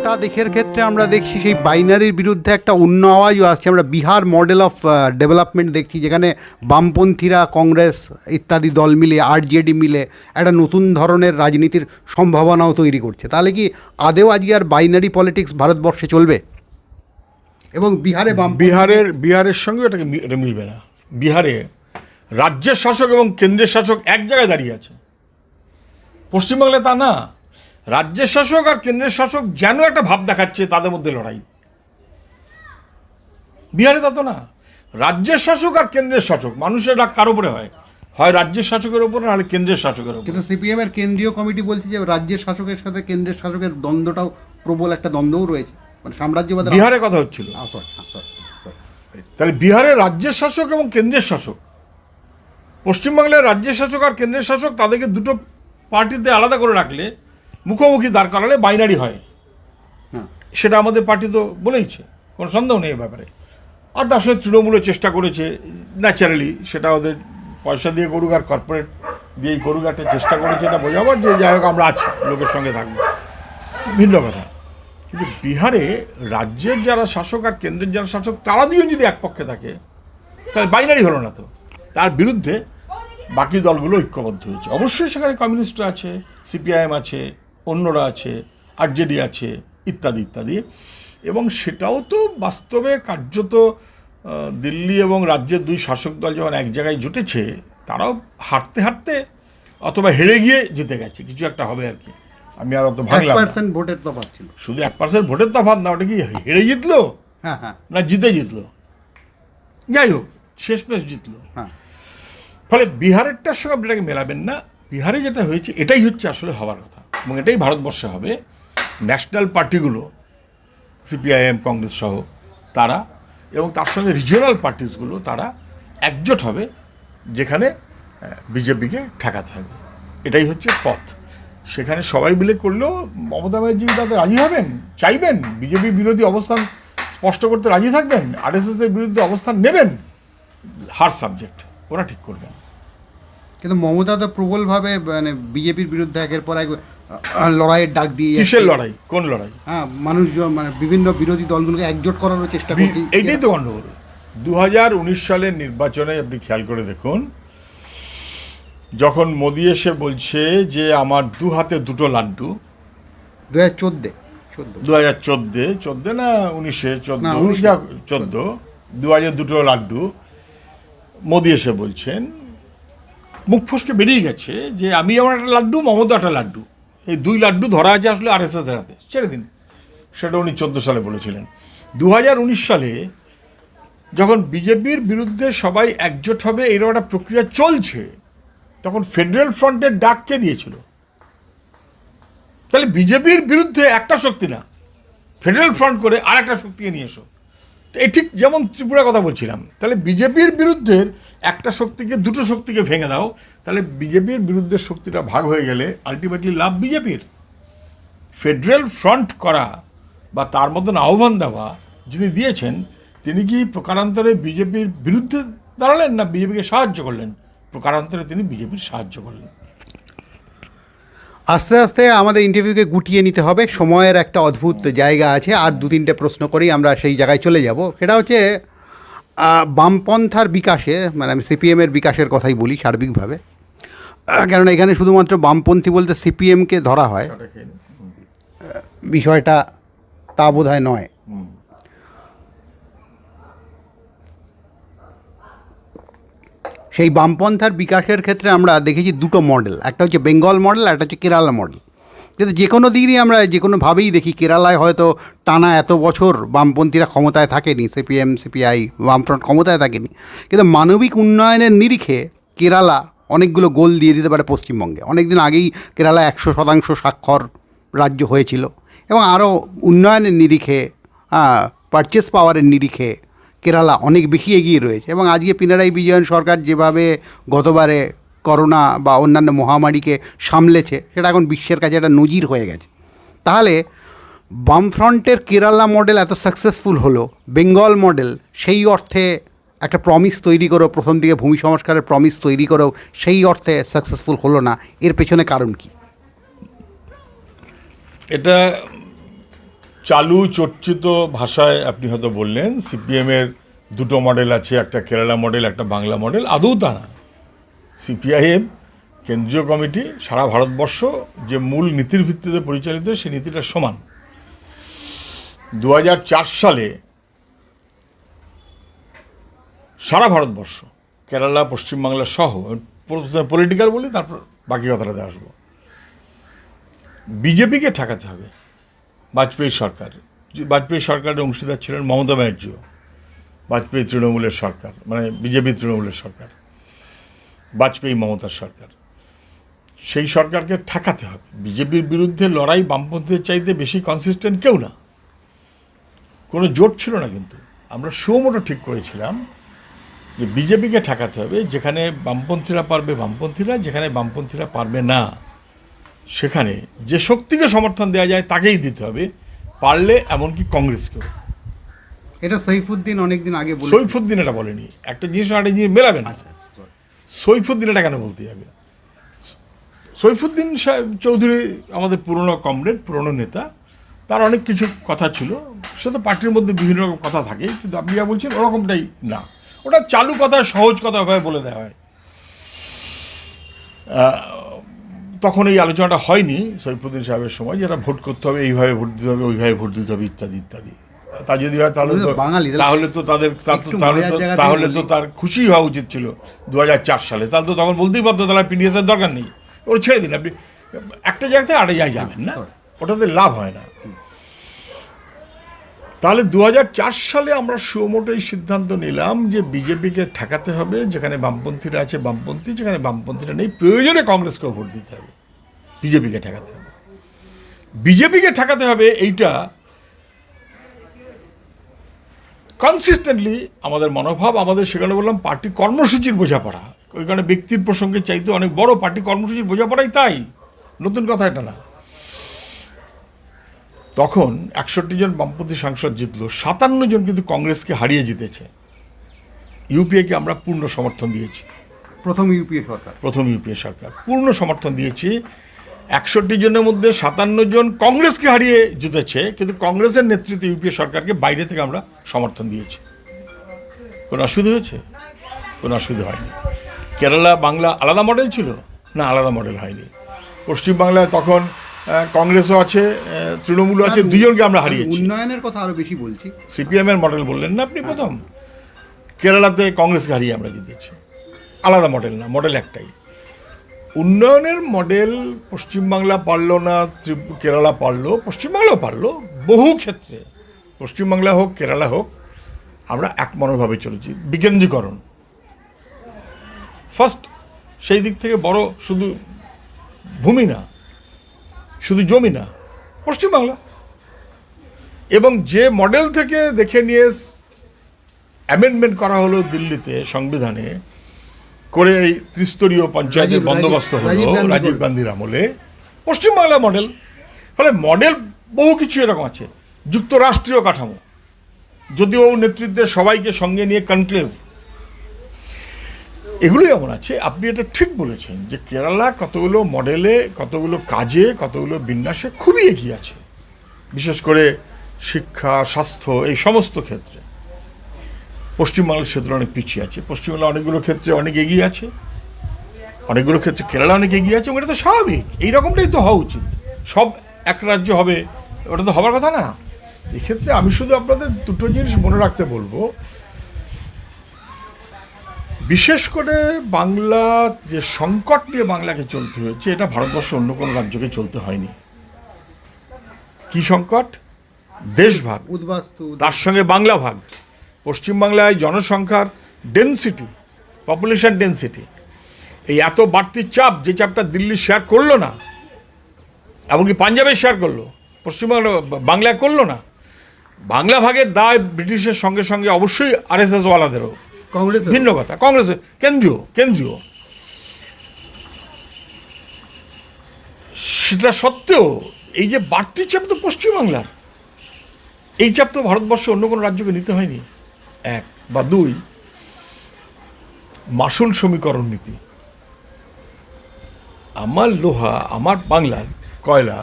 গোটা দেশের ক্ষেত্রে আমরা দেখছি সেই বাইনারির বিরুদ্ধে একটা অন্য আওয়াজও আসছে। আমরা বিহার মডেল অফ ডেভেলপমেন্ট দেখছি, যেখানে বামপন্থীরা, কংগ্রেস ইত্যাদি দল মিলে, আরজেডি মিলে একটা নতুন ধরনের রাজনীতির সম্ভাবনাও তৈরি করছে। তাহলে কি আদেও আজকে আর বাইনারি পলিটিক্স ভারতবর্ষে চলবে? এবং বিহারের সঙ্গে এটা মিলবে না। বিহারে রাজ্যের শাসক এবং কেন্দ্রের শাসক এক জায়গায় দাঁড়িয়ে আছে। পশ্চিমবাংলায় তা না। রাজ্যের শাসক আর কেন্দ্রের শাসক যেন একটা ভাব দেখাচ্ছে তাদের মধ্যে লড়াই। বিহারে তা তো না। রাজ্যের শাসক আর কেন্দ্রের শাসক, মানুষের রাগ কার উপরে হয়? হয় রাজ্যের শাসকের উপর, নাহলে কেন্দ্রের শাসকের উপর। কিন্তু সিপিএম এর কেন্দ্রীয় কমিটি বলছে যে রাজ্যের শাসকের সাথে কেন্দ্রের শাসকের দ্বন্দ্বটাও, প্রবল একটা দ্বন্দ্বও রয়েছে, মানে সাম্রাজ্যবাদ। বিহারের কথা হচ্ছিল। তাহলে বিহারে রাজ্যের শাসক এবং কেন্দ্রের শাসক, পশ্চিমবাংলায় রাজ্যের শাসক আর কেন্দ্রের শাসক, তাদেরকে দুটো পার্টিতে আলাদা করে রাখলে, মুখোমুখি দাঁড় করালে বাইনারি হয়। সেটা আমাদের পার্টি তো বলেইছে, কোনো সন্দেহ নেই এ ব্যাপারে। আর তার সঙ্গে তৃণমূলের চেষ্টা করেছে ন্যাচারালি, সেটা ওদের পয়সা দিয়ে করুক আর কর্পোরেট দিয়েই করুক, একটা চেষ্টা করেছে এটা বোঝাবার যে যাই হোক আমরা আছি, লোকের সঙ্গে থাকবো, ভিন্ন কথা। কিন্তু বিহারে রাজ্যের যারা শাসক আর কেন্দ্রের যারা শাসক, তারা দুজন যদি এক পক্ষে থাকে, তাহলে বাইনারি হলো না তো। তার বিরুদ্ধে বাকি দলগুলো ঐক্যবদ্ধ হয়েছে। অবশ্যই সেখানে কমিউনিস্টরা আছে, সিপিআইএম আছে, অন্যরা আছে, আরজেডি আছে, ইত্যাদি ইত্যাদি। এবং সেটাও তো বাস্তবে কার্যত দিল্লি এবং রাজ্যের দুই শাসক দল যখন এক জায়গায় জুটেছে, তারাও হাঁটতে হাঁটতে অথবা হেরে গিয়ে জিতে গেছে, কিছু একটা হবে আর কি। আমি আর অত ভাগলাম না। 1% ভোটের তফাৎ ছিল, শুধু 1% ভোটের তফাৎ না, ওটা কি হেরে জিতলো না জিতে জিতলো? যাই হোক, শেষমেশ জিতলো। ফলে বিহারেরটার সঙ্গে আপনি এটাকে মেলাবেন না। বিহারে যেটা হয়েছে এটাই হচ্ছে আসলে হওয়ার কথা, এবং এটাই ভারতবর্ষে হবে। ন্যাশনাল পার্টিগুলো, সিপিআইএম, কংগ্রেস সহ তারা, এবং তার সঙ্গে রিজিওনাল পার্টিসগুলো, তারা একজোট হবে, যেখানে বিজেপিকে ঠেকাতে হবে। এটাই হচ্ছে পথ। সেখানে সবাই মিলে করলেও মমতা ব্যানার্জি তাতে রাজি হবেন, চাইবেন, বিজেপি বিরোধী অবস্থান স্পষ্ট করতে রাজি থাকবেন, আরএসএস এর বিরুদ্ধে অবস্থান নেবেন, হার সাবজেক্ট ওরা ঠিক করবেন। কিন্তু মমতা তো প্রবলভাবে মানে বিজেপির বিরুদ্ধে একের পর এক লড়াইয়ের ডাক দিয়ে। কিসের লড়াই? কোন লড়াই? মানুষজন মানে বিভিন্ন বিরোধী দলগুলোকে একজোট করানোর চেষ্টা করছে। এইটাই তো গণ্ডগোল। 2019 সালের নির্বাচনে আপনি খেয়াল করে দেখুন, যখন মোদি এসে বলছে যে আমার দু হাতে দুটো লাড্ডু, 2014 না 14 দু হাজার দুটো লাড্ডু, মোদি এসে বলছেন, মুখ ফসকে বেরিয়ে গেছে যে আমি আমার একটা লাড্ডু, মমতা একটা লাড্ডু, এই দুই লাড্ডু ধরা আছে আসলে আরএসএস এর হাতে, ছেড়ে দিন। সেটা উনি 14 সালে বলেছিলেন। 2019 সালে যখন বিজেপির বিরুদ্ধে সবাই একজোট হবে এরকম একটা প্রক্রিয়া চলছে, তখন ফেডারেল ফ্রন্টের ডাক কে দিয়েছিল? তাহলে বিজেপির বিরুদ্ধে একটা শক্তি না, ফেডারেল ফ্রন্ট করে আর একটা শক্তিকে নিয়ে এসো। তো এই ঠিক যেমন ত্রিপুরার কথা বলছিলাম, তাহলে বিজেপির বিরুদ্ধে একটা শক্তিকে, দুটো শক্তিকে ভেঙে দাও, তাহলে বিজেপির বিরুদ্ধে শক্তিটা ভাগ হয়ে গেলে আলটিমেটলি লাভ বিজেপির। ফেডারেল ফ্রন্ট করা বা তার মতন আহ্বান দেওয়া যিনি দিয়েছেন, তিনি কি প্রকারান্তরে বিজেপির বিরুদ্ধে দাঁড়ালেন না বিজেপিকে সাহায্য করলেন? প্রকারান্তরে তিনি বিজেপির সাহায্য করলেন। আস্তে আস্তে আমাদের ইন্টারভিউকে গুটিয়ে নিতে হবে, সময়ের একটা অদ্ভুত জায়গা আছে। আর 2-3টে প্রশ্ন করেই আমরা সেই জায়গায় চলে যাব। সেটা হচ্ছে বামপন্থার বিকাশে, মানে আমি সিপিএমের বিকাশের কথাই বলি সার্বিকভাবে, কেননা এখানে শুধুমাত্র বামপন্থী বলতে সিপিএমকে ধরা হয়, বিষয়টা তা বোধ হয় নয়। সেই বামপন্থার বিকাশের ক্ষেত্রে আমরা দেখেছি দুটো মডেল, একটা হচ্ছে বেঙ্গল মডেল, একটা হচ্ছে কেরালা মডেল। কিন্তু যে কোনো দিকই আমরা যে কোনোভাবেই দেখি, কেরালায় হয়তো টানা এত বছর বামপন্থীরা ক্ষমতায় থাকেনি, সিপিএম, সিপিআই, বামফ্রন্ট ক্ষমতায় থাকেনি, কিন্তু মানবিক উন্নয়নের নিরিখে কেরালা অনেকগুলো গোল দিয়ে দিতে পারে পশ্চিমবঙ্গে। অনেকদিন আগেই কেরালা 100% স্বাক্ষর রাজ্য হয়েছিল, এবং আরও উন্নয়নের নিরিখে, পারচেস পাওয়ারের নিরিখে কেরালা অনেক বেশি এগিয়ে রয়েছে। এবং আজকে পিনারাই বিজয়ন সরকার যেভাবে গতবারে করোনা বা অন্যান্য মহামারীকে সামলেছে, সেটা এখন বিশ্বের কাছে একটা নজির হয়ে গেছে। তাহলে বামফ্রন্টের কেরালা মডেল এত সাকসেসফুল হলো, বেঙ্গল মডেল সেই অর্থে একটা প্রমিস তৈরি করেও, প্রথম দিকে ভূমি সংস্কারের প্রমিস তৈরি করেও সেই অর্থে সাকসেসফুল হলো না। এর পেছনে কারণ কি? এটা চালু চর্চিত ভাষায় আপনি হয়তো বললেন সিপিএমের দুটো মডেল আছে, একটা কেরালা মডেল, একটা বাংলা মডেল। আদৌ তা না। সিপিআইএম কেন্দ্রীয় কমিটি সারা ভারতবর্ষ যে মূল নীতির ভিত্তিতে পরিচালিত, সেই নীতিটা সমান। 2004 সালে সারা ভারতবর্ষ, কেরালা, পশ্চিমবাংলা সহ, প্রথমে পলিটিক্যাল বলি, তারপর বাকি কথাটাতে আসবো, বিজেপিকে ঠেকাতে হবে। বাজপেয়ী সরকার, বাজপেয়ী সরকারের অংশীদার ছিলেন মমতা ব্যানার্জিও। বাজপেয়ী তৃণমূলের সরকার, মানে বিজেপি তৃণমূলের সরকার, বাজপেয়ী মমতার সরকার। সেই সরকারকে ঠেকাতে হবে। বিজেপির বিরুদ্ধে লড়াই বামপন্থীদের চাইতে বেশি কনসিস্টেন্ট কেউ না। কোনো জোট ছিল না, কিন্তু আমরা সুমোটো ঠিক করেছিলাম যে বিজেপিকে ঠেকাতে হবে। যেখানে বামপন্থীরা পারবে বামপন্থীরা, যেখানে বামপন্থীরা পারবে না সেখানে যে শক্তিকে সমর্থন দেওয়া যায় তাকেই দিতে হবে, পারলে এমনকি কংগ্রেসকেও। এটা সৈফুদ্দিন অনেকদিন আগে বলেছেন। সৈফুদ্দিন এটা বলেনি। একটা জিনিস একটা জিনিস মেলাবে না। সৈফুদ্দিন এটা কেন বলতে যাবে? সৈফুদ্দিন চৌধুরী আমাদের পুরনো কমরেড, পুরনো নেতা। তার অনেক কিছু কথা ছিল, সে তো পার্টির মধ্যে বিভিন্ন রকম কথা থাকে, কিন্তু আপনি যা বলছেন ওরকমটাই না। ওটা চালু কথা, সহজ কথা ভাবে বলে দেওয়া হয়। তখন এই আলোচনাটা হয়নি সৈফুদ্দিন সাহেবের সময়, যেটা ভোট করতে হবে, এইভাবে ভোট দিতে হবে, ওইভাবে ভোট দিতে হবে, ইত্যাদি ইত্যাদি। তা যদি হয় তাহলে তো তাহলে তো তার খুশি হওয়া উচিত ছিল 2004 সালে। তাহলে তো তখন বলতেই পারতো তাহলে পিডিএস এর দরকার নেই, ওরা ছেড়ে দিন। আপনি একটা জায়গাতে আরেক জায়গায় যাবেন না, ওটাতে লাভ হয় না। তাহলে 2004 সালে আমরা সুমোটো এই সিদ্ধান্ত নিলাম যে বিজেপিকে ঠেকাতে হবে। যেখানে বামপন্থীরা আছে বামপন্থী, যেখানে বামপন্থীরা নেই প্রয়োজনে কংগ্রেসকেও ভোট দিতে হবে। বিজেপিকে ঠেকাতে হবে, বিজেপিকে ঠেকাতে হবে। এইটা কনসিস্টেন্টলি আমাদের মনোভাব। আমাদের সেখানে বললাম পার্টি কর্মসূচির বোঝাপড়া, ওইখানে ব্যক্তির প্রসঙ্গে চাইতে অনেক বড় পার্টি কর্মসূচির বোঝাপড়াই। তাই নতুন কথা এটা না। তখন 61 জন বামপন্থী সাংসদ জিতল, 57 জন কিন্তু কংগ্রেসকে হারিয়ে জিতেছে। ইউপিএকে আমরা পূর্ণ সমর্থন দিয়েছি। প্রথম ইউপিএ সরকার পূর্ণ সমর্থন দিয়েছি। 61 জনের মধ্যে 57 জন কংগ্রেসকে হারিয়ে জিতেছে, কিন্তু কংগ্রেসের নেতৃত্বে ইউপিএ সরকারকে বাইরে থেকে আমরা সমর্থন দিয়েছি। কোনো অসুবিধা হয়েছে? কোনো অসুবিধা হয়নি। কেরালা বাংলা আলাদা মডেল ছিল না? আলাদা মডেল হয়নি। পশ্চিমবাংলায় তখন কংগ্রেসও আছে, তৃণমূলও আছে, দুজনকে আমরা হারিয়েছি। উন্নয়নের কথা আরো বেশি বলছি। সিপিএম এর মডেল বললেন না আপনি প্রথম? কেরালাতে কংগ্রেসকে হারিয়ে আমরা জিতেছি। আলাদা মডেল না, মডেল একটাই। উন্নয়নের মডেল পশ্চিমবাংলা পারল না, কেরালা পারলো, পশ্চিমবাংলাও পারলো বহু ক্ষেত্রে। পশ্চিমবাংলা হোক কেরালা হোক, আমরা এক মনোভাবে চলেছি। বিকেন্দ্রীকরণ ফার্স্ট, সেই দিক থেকে বড় শুধু ভূমি না, শুধু জমি না, পশ্চিমবাংলা। এবং যে মডেল থেকে দেখে নিয়ে অ্যামেন্ডমেন্ট করা হলো দিল্লিতে সংবিধানে করে, এই ত্রিস্তরীয় পঞ্চায়েতের বন্দোবস্ত হলো রাজীব গান্ধীর আমলে, পশ্চিমবাংলা মডেল। ফলে মডেল বহু কিছু এরকম আছে। যুক্তরাষ্ট্রীয় কাঠামো, যদিও নেতৃত্বের সবাইকে সঙ্গে নিয়ে কনক্লেভ, এগুলোই এমন আছে। আপনি এটা ঠিক বলেছেন যে কেরালা কতগুলো মডেলে, কতগুলো কাজে, কতগুলো বিন্যাসে খুবই এগিয়ে আছে, বিশেষ করে শিক্ষা, স্বাস্থ্য, এই সমস্ত ক্ষেত্রে। পশ্চিমবাংলার ক্ষেত্রে অনেক পিছিয়ে আছে। পশ্চিমবাংলা অনেকগুলো ক্ষেত্রে অনেক এগিয়ে আছে, অনেকগুলো ক্ষেত্রে কেরালা অনেক এগিয়ে আছে। ওটা তো স্বাভাবিক, এইরকমটাই তো হওয়া উচিত। সব এক রাজ্য হবে, ওটা তো হবার কথা না। এক্ষেত্রে আমি শুধু আপনাদের দুটো জিনিস মনে রাখতে বলবো। বিশেষ করে বাংলা যে সংকট নিয়ে বাংলাকে চলতে হয়েছে, এটা ভারতবর্ষ অন্য কোনো রাজ্যকে চলতে হয়নি। কি সংকট? দেশভাগ, তার সঙ্গে বাংলা ভাগ। পশ্চিমবাংলায় জনসংখ্যার ডেন্সিটি, পপুলেশন ডেন্সিটি, এই এত বাড়তি চাপ, যে চাপটা দিল্লি শেয়ার করলো না, এমনকি পাঞ্জাবে শেয়ার করলো, পশ্চিমবাংলা বাংলায় করলো না। বাংলা ভাগের দায় ব্রিটিশের সঙ্গে সঙ্গে অবশ্যই আরএসএস ওয়ালাদেরও, ভিন্ন কথা, কংগ্রেস কেন্দ্রীয়। সেটা সত্ত্বেও এই যে বাড়তি চাপ তো পশ্চিমবাংলার, এই চাপ তো ভারতবর্ষে অন্য কোনো রাজ্যকে নিতে হয়নি। এক বা দুই, মাসুল সমীকরণ নীতি। আমার লোহা, আমার বাংলার কয়লা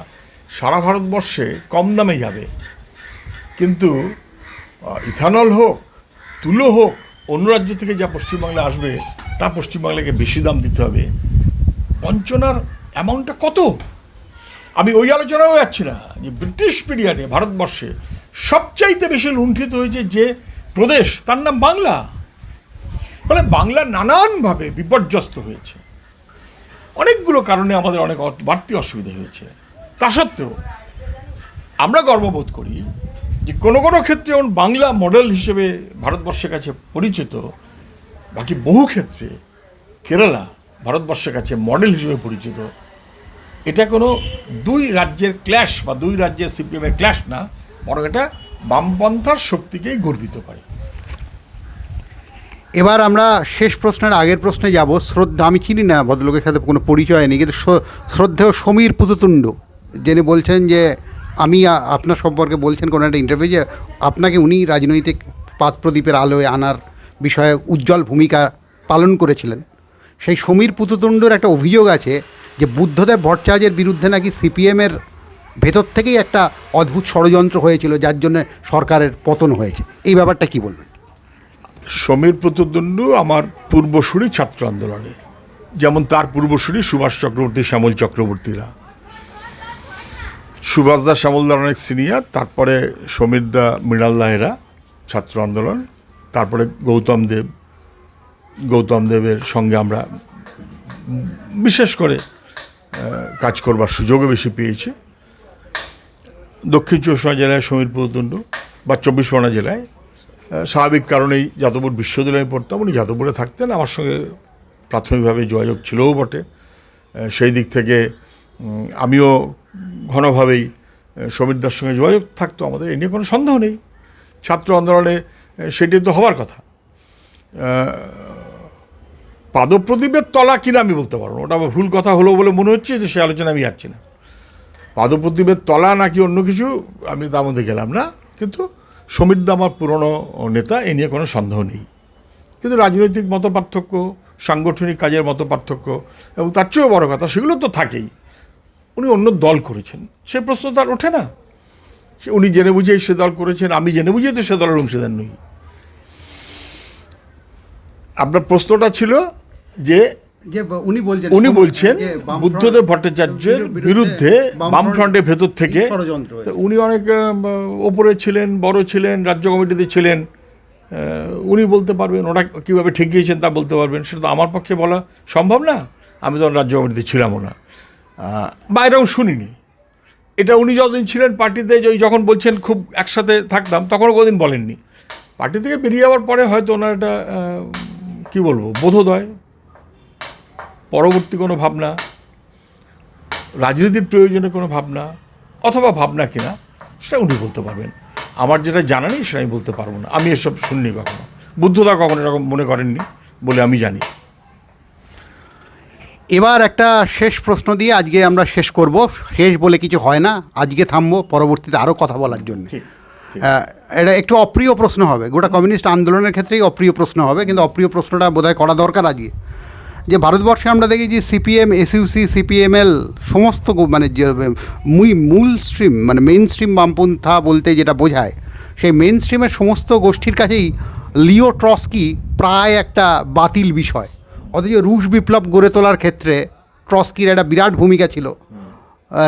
সারা ভারতবর্ষে কম দামে যাবে, কিন্তু ইথানল হোক, তুলো হোক, অন্য রাজ্য থেকে যা পশ্চিমবাংলায় আসবে তা পশ্চিমবাংলাকে বেশি দাম দিতে হবে। বঞ্চনার অ্যামাউন্টটা কত? আমি ওই আলোচনাও যাচ্ছি না যে ব্রিটিশ পিরিয়ডে ভারতবর্ষে সবচাইতে বেশি লুণ্ঠিত হয়েছে যে প্রদেশ, তার নাম বাংলা। ফলে বাংলা নানানভাবে বিপর্যস্ত হয়েছে, অনেকগুলো কারণে আমাদের অনেক বাড়তি অসুবিধা হয়েছে। তা সত্ত্বেও আমরা গর্ববোধ করি যে কোনো কোনো ক্ষেত্রে যেমন বাংলা মডেল হিসেবে ভারতবর্ষের কাছে পরিচিত, বাকি বহু ক্ষেত্রে কেরালা ভারতবর্ষের কাছে মডেল হিসেবে পরিচিত। এটা কোনো দুই রাজ্যের ক্ল্যাশ বা দুই রাজ্যের সিপিএমের ক্ল্যাশ না, বরং এটা বামপন্থার শক্তিকেই গর্বিত করে। এবার আমরা শেষ প্রশ্নের আগের প্রশ্নে যাব। শ্রদ্ধা, আমি চিনি না ভদ্রলোকের সাথে কোনো পরিচয় নেই, কিন্তু শ্রদ্ধেয় সমীর পুততুণ্ড যিনি বলছেন যে আমি আপনার সম্পর্কে বলছেন কোনো একটা ইন্টারভিউ যে আপনাকে উনি রাজনৈতিক পাত প্রদীপের আলোয় আনার বিষয়ে উজ্জ্বল ভূমিকা পালন করেছিলেন। সেই সমীর পুততুণ্ডর একটা অভিযোগ আছে যে বুদ্ধদেব ভট্টাচার্যের বিরুদ্ধে নাকি সিপিএমের ভেতর থেকেই একটা অদ্ভুত ষড়যন্ত্র হয়েছিল, যার জন্য সরকারের পতন হয়েছে। এই ব্যাপারটা কি বলবেন? সমীর পুততুণ্ড আমার পূর্বসূরি ছাত্র আন্দোলনে, যেমন তার পূর্বসূরি সুভাষ চক্রবর্তী, শ্যামল চক্রবর্তীরা। সুভাষদা শ্যামলদার অনেক সিনিয়র, তারপরে সমীরদা, মৃণালদা এরা ছাত্র আন্দোলন, তারপরে গৌতম দেবের সঙ্গে আমরা বিশেষ করে কাজ করবার সুযোগও বেশি পেয়েছি। দক্ষিণ চব্বিশ পরগনা জেলায় সমীর পুততুণ্ড বা 24 পরগনা জেলায় স্বাভাবিক কারণেই যাদবপুর বিশ্ববিদ্যালয়ে পড়তাম, উনি যাদবপুরে থাকতেন, আমার সঙ্গে প্রাথমিকভাবে যোগাযোগ ছিলও বটে। সেই দিক থেকে আমিও ঘনভাবেই সমীরদার সঙ্গে যোগাযোগ থাকতো আমাদের, এ নিয়ে কোনো সন্দেহ নেই। ছাত্র আন্দোলনে সেটি তো হওয়ার কথা। পাদপ্রদীপের তলা কিনা আমি বলতে পারবো না, ওটা আমার ভুল কথা হলো বলে মনে হচ্ছে, যে সে আলোচনা আমি যাচ্ছি না। পাদপ্রদীপের তলা নাকি অন্য কিছু আমি তার মধ্যে গেলাম না, কিন্তু সমীরদা আমার পুরনো নেতা, এ নিয়ে কোনো সন্দেহ নেই। কিন্তু রাজনৈতিক মতপার্থক্য, সাংগঠনিক কাজের মতপার্থক্য এবং তার চেয়েও বড় কথা সেগুলো তো থাকেই। উনি অন্য দল করেছেন, সে প্রশ্ন তার ওঠে না। উনি জেনে বুঝেই সে দল করেছেন, আমি জেনে বুঝেই তো সে দলের অংশীদার নই। আপনার প্রশ্নটা ছিল যে উনি বলছেন বুদ্ধদেব ভট্টাচার্যের বিরুদ্ধে বামফ্রন্টের ভেতর থেকে উনি অনেক ওপরে ছিলেন, বড় ছিলেন, রাজ্য কমিটিতে ছিলেন, উনি বলতে পারবেন ওটা কীভাবে ঠেকিয়েছেন তা বলতে পারবেন। সেটা তো আমার পক্ষে বলা সম্ভব না, আমি তখন রাজ্য কমিটিতে ছিলামও না, বাইরেও শুনিনি। এটা উনি যতদিন ছিলেন পার্টিতে, যখন বলছেন খুব একসাথে থাকতাম, তখনও কোনোদিন বলেননি। পার্টি থেকে বেরিয়ে যাওয়ার পরে হয়তো ওনার একটা কী বলবো, বোধোদয়, পরবর্তী কোনো ভাবনা, রাজনীতির প্রয়োজনে কোনো ভাবনা, অথবা ভাবনা কিনা, সেটা উনি বলতে পারবেন। আমার যেটা জানা নেই সেটা আমি বলতে পারবো না, আমি এসব শুনিনি কখনো। বুদ্ধদা কখনো এরকম মনে করেননি বলে আমি জানি। এবার একটা শেষ প্রশ্ন দিয়ে আজকে আমরা শেষ করব। শেষ বলে কিছু হয় না, আজকে থামবো, পরবর্তীতে আরও কথা বলার জন্য। এটা একটু অপ্রিয় প্রশ্ন হবে, গোটা কমিউনিস্ট আন্দোলনের ক্ষেত্রেই অপ্রিয় প্রশ্ন হবে, কিন্তু অপ্রিয় প্রশ্নটা বোধহয় করা দরকার আজকে। যে ভারতবর্ষে আমরা দেখি যে সিপিএম, এসইউসি, সিপিএমএল সমস্ত মানে যে মূল স্ট্রিম, মানে মেইন স্ট্রিম বামপন্থা বলতে যেটা বোঝায়, সেই মেইন স্ট্রিমের সমস্ত গোষ্ঠীর কাছেই লিও ট্রস্কি প্রায় একটা বাতিল বিষয়। অথচ রুশ বিপ্লব গড়ে তোলার ক্ষেত্রে ট্রস্কির একটা বিরাট ভূমিকা ছিল।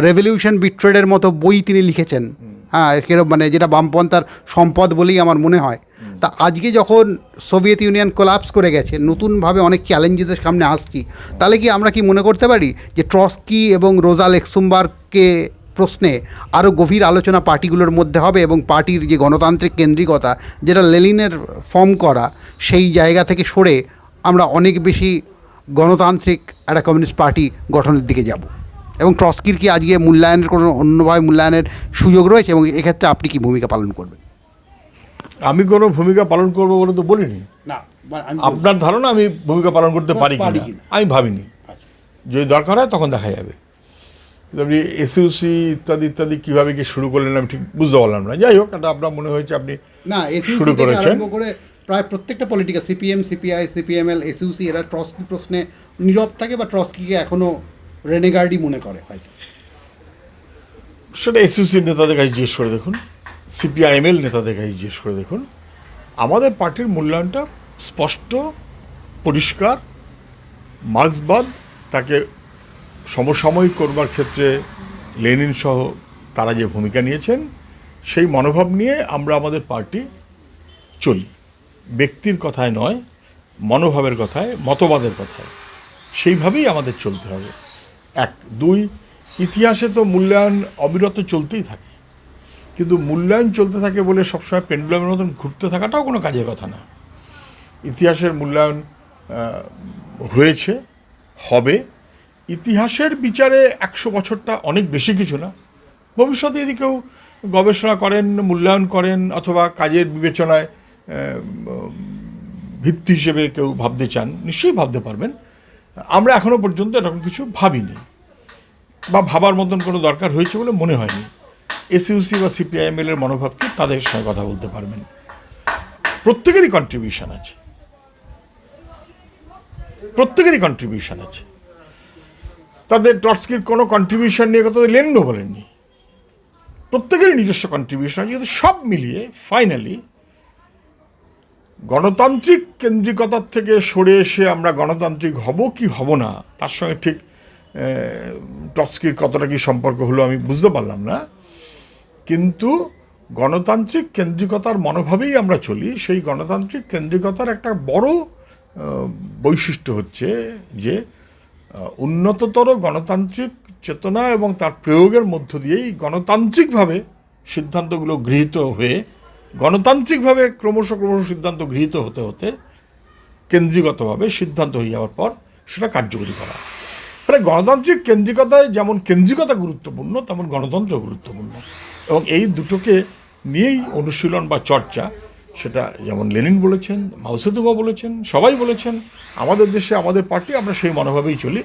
রেভলিউশন বিট্রেডের মতো বই তিনি লিখেছেন, হ্যাঁ, সেরকম মানে যেটা বামপন্থার সম্পদ বলেই আমার মনে হয়। তা আজকে যখন সোভিয়েত ইউনিয়ন কোলাপস করে গেছে, নতুনভাবে অনেক চ্যালেঞ্জেসের সামনে আসছি, তাহলে কি আমরা কি মনে করতে পারি যে ট্রস্কি এবং রোজা লুক্সেমবার্গকে প্রশ্নে আরও গভীর আলোচনা পার্টিগুলোর মধ্যে হবে, এবং পার্টির যে গণতান্ত্রিক কেন্দ্রিকতা যেটা লেনিনের ফর্ম করা, সেই জায়গা থেকে সরে আমরা অনেক বেশি গণতান্ত্রিক একটা কমিউনিস্ট পার্টি গঠনের দিকে যাব? এবং ট্রস্কির কি আজকে মূল্যায়নের কোনো অন্যভাবে মূল্যায়নের সুযোগ রয়েছে, এবং এক্ষেত্রে আপনি কি ভূমিকা পালন করবেন? আমি কোনো ভূমিকা পালন করবো বলে তো বলিনি না। আপনার ধারণা আমি ভূমিকা পালন করতে পারি কিনা আমি ভাবিনি। যদি দরকার হয় তখন দেখা যাবে। আপনি এসইউসি ইত্যাদি ইত্যাদি কীভাবে কি শুরু করলেন আমি ঠিক বুঝতে পারলাম না। যাই হোক, এটা আপনার মনে হয়েছে আপনি না শুরু করেছেন। প্রায় প্রত্যেকটা পলিটিক্যাল, সিপিএম, সিপিআই, সিপিএমএল, এসইউসি, এরা ট্রস্কি প্রশ্নে নীরব থাকে বা ট্রস্কিকে এখনও রেনেগার্ডই মনে করে হয়তো। সেটা এসইউসির নেতাদের কাছে জিজ্ঞেস করে দেখুন। সিপিআইএমএল নেতাদের কাছে জিজ্ঞেস করে দেখুন, আমাদের পার্টির মূল্যায়নটা স্পষ্ট, পরিষ্কার, মার্ক্সবাদ তাকে সমসাময়িক করবার ক্ষেত্রে লেনিন সহ তারা যে ভূমিকা নিয়েছেন সেই মনোভাব নিয়ে আমরা আমাদের পার্টি চলি। ব্যক্তির কথায় নয়, মনোভাবের কথায়, মতবাদের কথায়, সেইভাবেই আমাদের চলতে হবে। 1, 2, ইতিহাসে তো মূল্যায়ন অবিরত চলতেই থাকে, কিন্তু মূল্যায়ন চলতে থাকে বলে সবসময় পেন্ডুলামের মতন ঘুরতে থাকাটাও কোনো কাজের কথা না। ইতিহাসের মূল্যায়ন হয়েছে, হবে। ইতিহাসের বিচারে 100 বছরটা অনেক বেশি কিছু না। ভবিষ্যতে যদি কেউ গবেষণা করেন, মূল্যায়ন করেন, অথবা কাজের বিবেচনায় ভিত্তি হিসেবে কেউ ভাবতে চান, নিশ্চয়ই ভাবতে পারবেন। আমরা এখনও পর্যন্ত এরকম কিছু ভাবিনি, বা ভাবার মতন কোনো দরকার হয়েছে বলে মনে হয়নি। এসইউসি বা সিপিআইএমএল এর মনোভাবকে তাদের সঙ্গে কথা বলতে পারবেন। প্রত্যেকেরই কন্ট্রিবিউশন আছে, প্রত্যেকেরই কন্ট্রিবিউশন আছে। তাদের ট্রটস্কির কোনো কন্ট্রিবিউশন নিয়ে কথা লেনিনও বলেননি। প্রত্যেকেরই নিজস্ব কন্ট্রিবিউশন আছে, কিন্তু সব মিলিয়ে ফাইনালি গণতান্ত্রিক কেন্দ্রিকতার থেকে সরে এসে আমরা গণতান্ত্রিক হব কি হব না, তার সঙ্গে ঠিক ট্রটস্কির কতটা কি সম্পর্ক হলো আমি বুঝতে পারলাম না, কিন্তু গণতান্ত্রিক কেন্দ্রিকতার মনোভাবেই আমরা চলি। সেই গণতান্ত্রিক কেন্দ্রিকতার একটা বড় বৈশিষ্ট্য হচ্ছে যে উন্নততর গণতান্ত্রিক চেতনা এবং তার প্রয়োগের মধ্য দিয়েই গণতান্ত্রিকভাবে সিদ্ধান্তগুলো গৃহীত হয়ে, গণতান্ত্রিকভাবে ক্রমশ সিদ্ধান্ত গৃহীত হতে হতে কেন্দ্রিগতভাবে সিদ্ধান্ত হয়ে যাওয়ার পর সেটা কার্যকরী করা। ফলে গণতান্ত্রিক কেন্দ্রিকতায় যেমন কেন্দ্রিকতা গুরুত্বপূর্ণ, তেমন গণতন্ত্র গুরুত্বপূর্ণ, এবং এই দুটোকে নিয়েই অনুশীলন বা চর্চা, সেটা যেমন লেনিন বলেছেন, মাও সেতুংও বলেছেন, সবাই বলেছেন। আমাদের দেশে আমাদের পার্টি আমরা সেই মনোভাবেই চলি,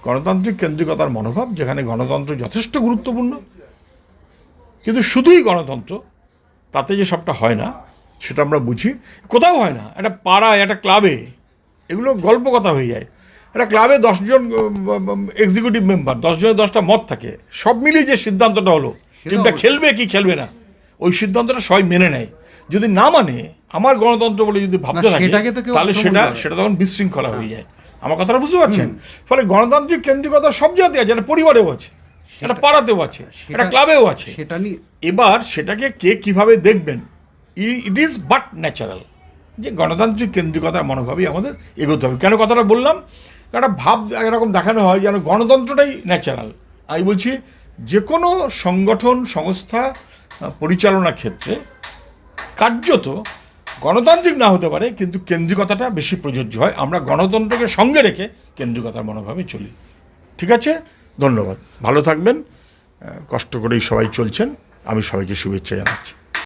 গণতান্ত্রিক কেন্দ্রিকতার মনোভাব, যেখানে গণতন্ত্র যথেষ্ট গুরুত্বপূর্ণ। কিন্তু শুধুই গণতন্ত্র তাতে যে সবটা হয় না সেটা আমরা বুঝি। কোথাও হয় না, একটা পাড়ায়, একটা ক্লাবে এগুলো গল্প কথা হয়ে যায়। একটা ক্লাবে 10 জন এক্সিকিউটিভ মেম্বার, 10 জনের 10টা মত থাকে, সব মিলিয়ে যে সিদ্ধান্তটা হলো টিমটা খেলবে কি খেলবে না, ওই সিদ্ধান্তটা সবাই মেনে নেয়। যদি না মানে, আমার গণতন্ত্র বলে যদি ভাবতে থাকে, তাহলে সেটা তখন বিশৃঙ্খলা হয়ে যায়। আমার কথাটা বুঝতে পারছেন? ফলে গণতান্ত্রিক কেন্দ্রিকতা সব জায়গাতে আছে, একটা পরিবারেও আছে, একটা পাড়াতেও আছে, একটা ক্লাবেও আছে। এবার সেটাকে কে কিভাবে দেখবেন, ইট ইজ বাট ন্যাচারাল যে গণতান্ত্রিক কেন্দ্রিকতার মনোভাবই আমাদের এগোতে হবে। কেন কথাটা বললাম? একটা ভাব এরকম দেখানো হয় যেন গণতন্ত্রটাই ন্যাচারাল। আমি বলছি, যে কোনো সংগঠন, সংস্থা পরিচালনার ক্ষেত্রে কার্যত গণতান্ত্রিক না হতে পারে, কিন্তু কেন্দ্রিকতাটা বেশি প্রযোজ্য হয়। আমরা গণতন্ত্রকে সঙ্গে রেখে কেন্দ্রিকতার মনোভাবে চলি। ঠিক আছে, ধন্যবাদ, ভালো থাকবেন। কষ্ট করেই সবাই চলছেন, আমি সবাইকে শুভেচ্ছা জানাচ্ছি।